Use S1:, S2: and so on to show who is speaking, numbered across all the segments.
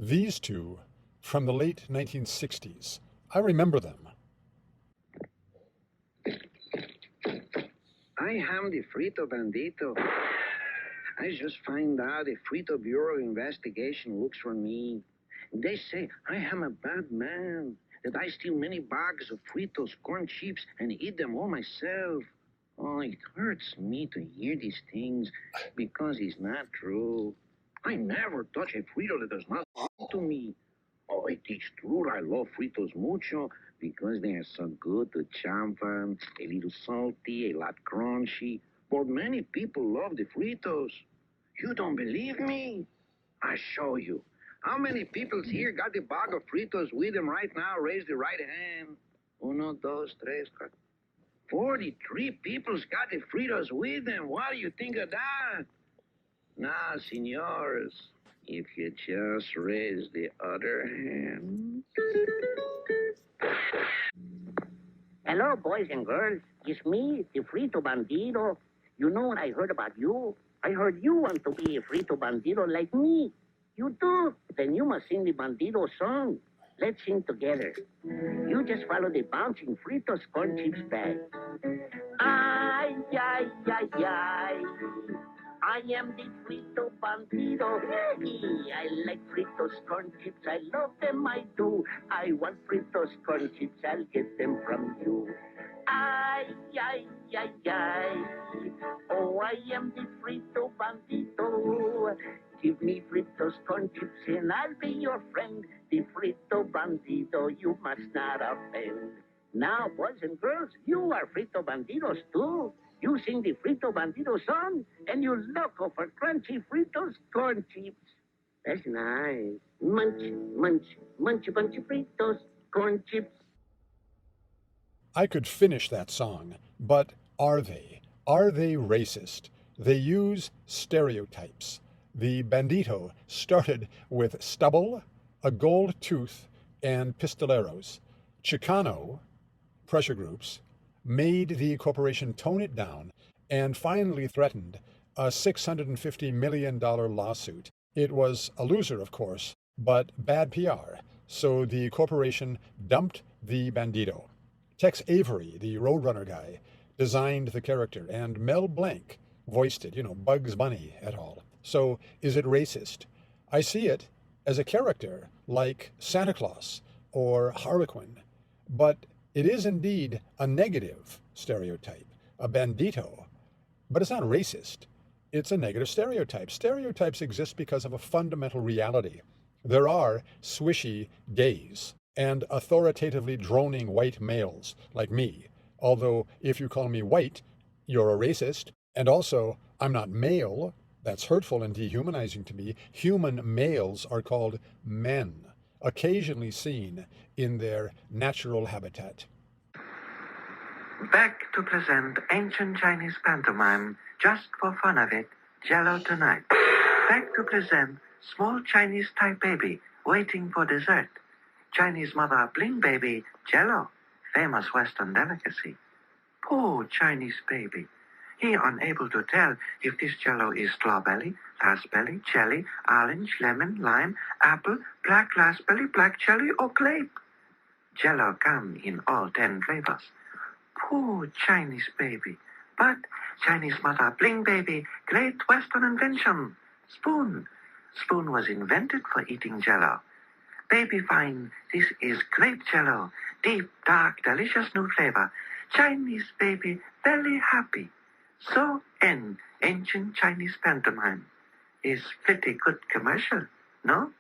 S1: These two from the late 1960s. I remember them.
S2: I am the Frito Bandito. I just find out the Frito Bureau investigation looks for me. They say I am a bad man, that I steal many bags of Fritos corn chips and eat them all myself. Oh, it hurts me to hear these things because it's not true. I never touch a Frito that does not belong to me. Oh, it is true. I love Fritos mucho because they are so good to champa, a little salty, a lot crunchy. But many people love the Fritos. You don't believe me? I show you. How many people here got the bag of Fritos with them right now? Raise the right hand. Uno, dos, tres, cuatro. 43 people's got the Fritos with them. What do you think of that? Now, senors, if you just raise the other hand.
S3: Hello, boys and girls. It's me, the Frito Bandito. You know what I heard about you? I heard you want to be a Frito Bandito like me. You do? Then you must sing the Bandito song. Let's sing together. You just follow the bouncing Fritos corn chips bag. Ay, ay, ay, ay. I am the Frito Bandito. I like Fritos corn chips. I love them, I do. I want Fritos corn chips. I'll get them from you. Ay, ay, ay, ay. Oh, I am the Frito Bandito. Give me Fritos corn chips and I'll be your friend. The Frito Bandito, you must not offend. Now, boys and girls, you are Frito Banditos too. You sing the Frito Bandito song and you loco for crunchy Fritos corn chips. That's nice. Munch, munch, munch a bunch of Fritos corn chips.
S1: I could finish that song, but are they? Are they racist? They use stereotypes. The Bandito started with stubble, a gold tooth, and pistoleros. Chicano, pressure groups, made the corporation tone it down and finally threatened a $650 million lawsuit. It was a loser, of course, but bad PR, so the corporation dumped the Bandito. Tex Avery, the Roadrunner guy, designed the character, and Mel Blanc voiced it, Bugs Bunny et al. So is it racist? I see it as a character like Santa Claus or Harlequin, but it is indeed a negative stereotype, a bandito, but it's not racist. It's a negative stereotype. Stereotypes exist because of a fundamental reality. There are swishy gays and authoritatively droning white males like me. Although if you call me white, you're a racist. And also, I'm not male. That's hurtful and dehumanizing to me. Human males are called men, occasionally seen in their natural habitat.
S4: Back to present ancient Chinese pantomime, just for fun of it, Jello tonight. Back to present small Chinese type baby waiting for dessert. Chinese mother bling baby, Jello, famous Western delicacy. Poor Chinese baby. He unable to tell if this Jello is strawberry, raspberry, jelly, orange, lemon, lime, apple, black raspberry, black jelly, or grape. Jello come in all 10 flavors. Poor Chinese baby. But Chinese mother bling baby, great Western invention. Spoon. Spoon was invented for eating Jello. Baby find this is great Jello. Deep, dark, delicious new flavor. Chinese baby very happy. So end ancient Chinese pantomime. Is pretty good commercial, no?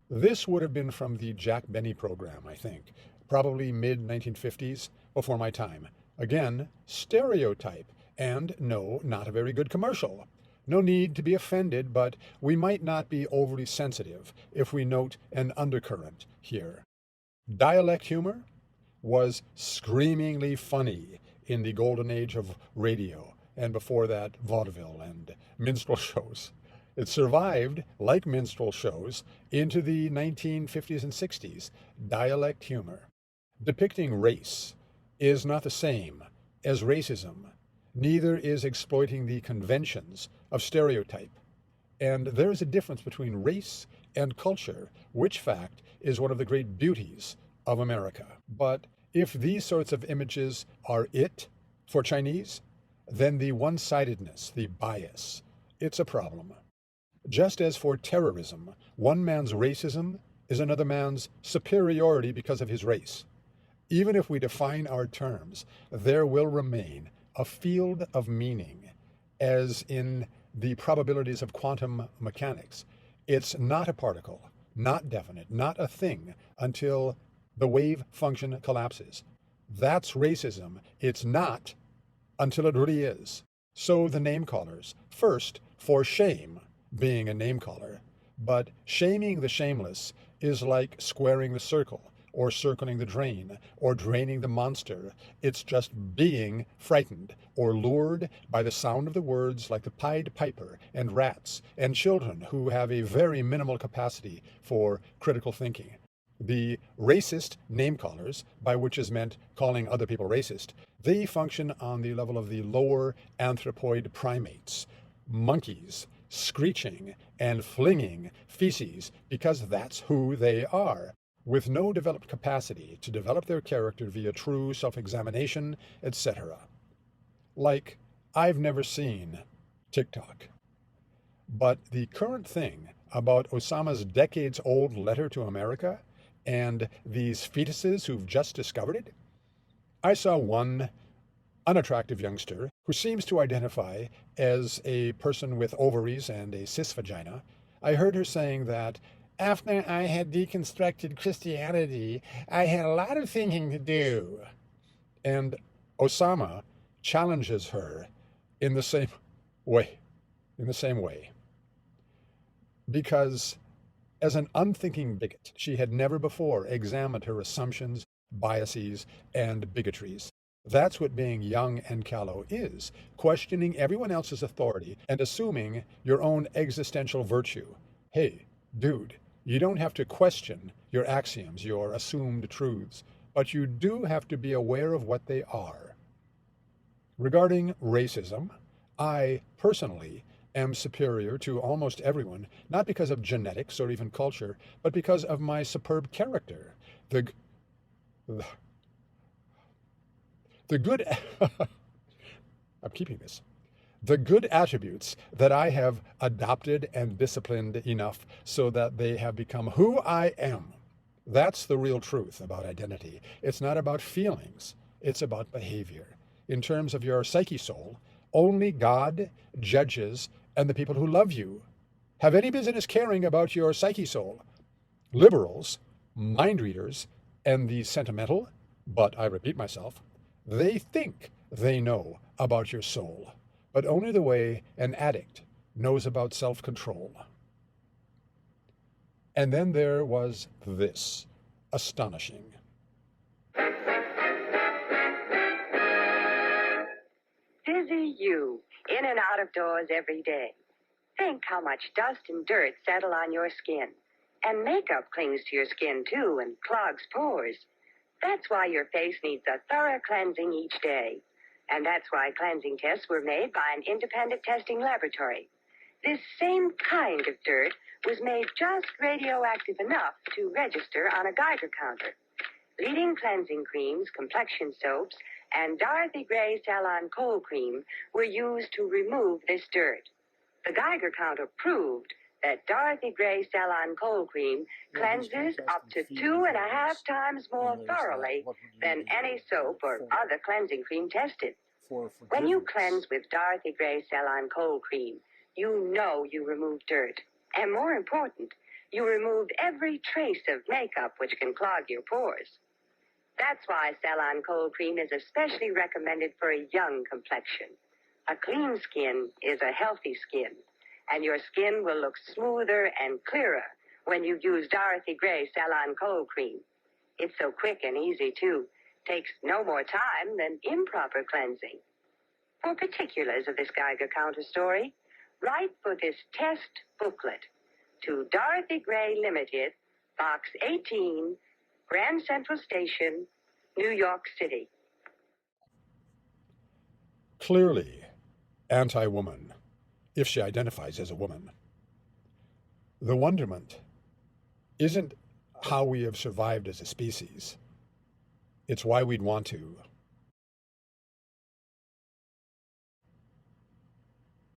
S1: This would have been from the Jack Benny program, I think. Probably mid-1950s, before my time. Again, stereotype, and no, not a very good commercial. No need to be offended, but we might not be overly sensitive if we note an undercurrent here. Dialect humor was screamingly funny in the golden age of radio, and before that, vaudeville and minstrel shows. It survived, like minstrel shows, into the 1950s and 60s, dialect humor. Depicting race is not the same as racism. Neither is exploiting the conventions of stereotype. And there is a difference between race and culture, which fact is one of the great beauties of America. But if these sorts of images are it for Chinese, then the one-sidedness, the bias, it's a problem. Just as for terrorism, one man's racism is another man's superiority because of his race. Even if we define our terms, there will remain a field of meaning, as in the probabilities of quantum mechanics. It's not a particle, not definite, not a thing until the wave function collapses. That's racism. It's not until it really is. So the name callers, first, for shame, being a name caller, but shaming the shameless is like squaring the circle, or circling the drain, or draining the monster. It's just being frightened, or lured by the sound of the words like the Pied Piper, and rats, and children who have a very minimal capacity for critical thinking. The racist name callers, by which is meant calling other people racist, they function on the level of the lower anthropoid primates, monkeys, screeching and flinging feces because that's who they are, with no developed capacity to develop their character via true self-examination, etc. Like, I've never seen TikTok. But the current thing about Osama's decades-old letter to America and these fetuses who've just discovered it, I saw one unattractive youngster who seems to identify as a person with ovaries and a cis vagina. I heard her saying that after I had deconstructed Christianity, I had a lot of thinking to do. And Osama challenges her in the same way, because as an unthinking bigot, she had never before examined her assumptions, biases, and bigotries. That's what being young and callow is, questioning everyone else's authority and assuming your own existential virtue. Hey, dude, you don't have to question your axioms, your assumed truths, but you do have to be aware of what they are. Regarding racism, I personally am superior to almost everyone, not because of genetics or even culture, but because of my superb character. The good, I'm keeping this, the good attributes that I have adopted and disciplined enough so that they have become who I am. That's the real truth about identity. It's not about feelings, it's about behavior. In terms of your psyche soul, only God, judges, and the people who love you have any business caring about your psyche soul. Liberals, mind readers, and the sentimental, but I repeat myself, they think they know about your soul, but only the way an addict knows about self-control. And then there was this, astonishing.
S5: Busy you, in and out of doors every day. Think how much dust and dirt settle on your skin. And makeup clings to your skin, too, and clogs pores. That's why your face needs a thorough cleansing each day. And that's why cleansing tests were made by an independent testing laboratory. This same kind of dirt was made just radioactive enough to register on a Geiger counter. Leading cleansing creams, complexion soaps, and Dorothy Gray Salon Cold Cream were used to remove this dirt. The Geiger counter proved that Dorothy Gray Salon Cold Cream cleanses up to 2.5 times more thoroughly than any soap or other cleansing cream tested. When you cleanse with Dorothy Gray Salon Cold Cream, you know you remove dirt. And more important, you remove every trace of makeup which can clog your pores. That's why Salon Cold Cream is especially recommended for a young complexion. A clean skin is a healthy skin, and your skin will look smoother and clearer when you use Dorothy Gray Salon Cold Cream. It's so quick and easy, too. Takes no more time than improper cleansing. For particulars of this Geiger counter story, write for this test booklet to Dorothy Gray Limited, Box 18, Grand Central Station, New York City.
S1: clearly anti-woman, if she identifies as a woman. The wonderment isn't how we have survived as a species. It's why we'd want to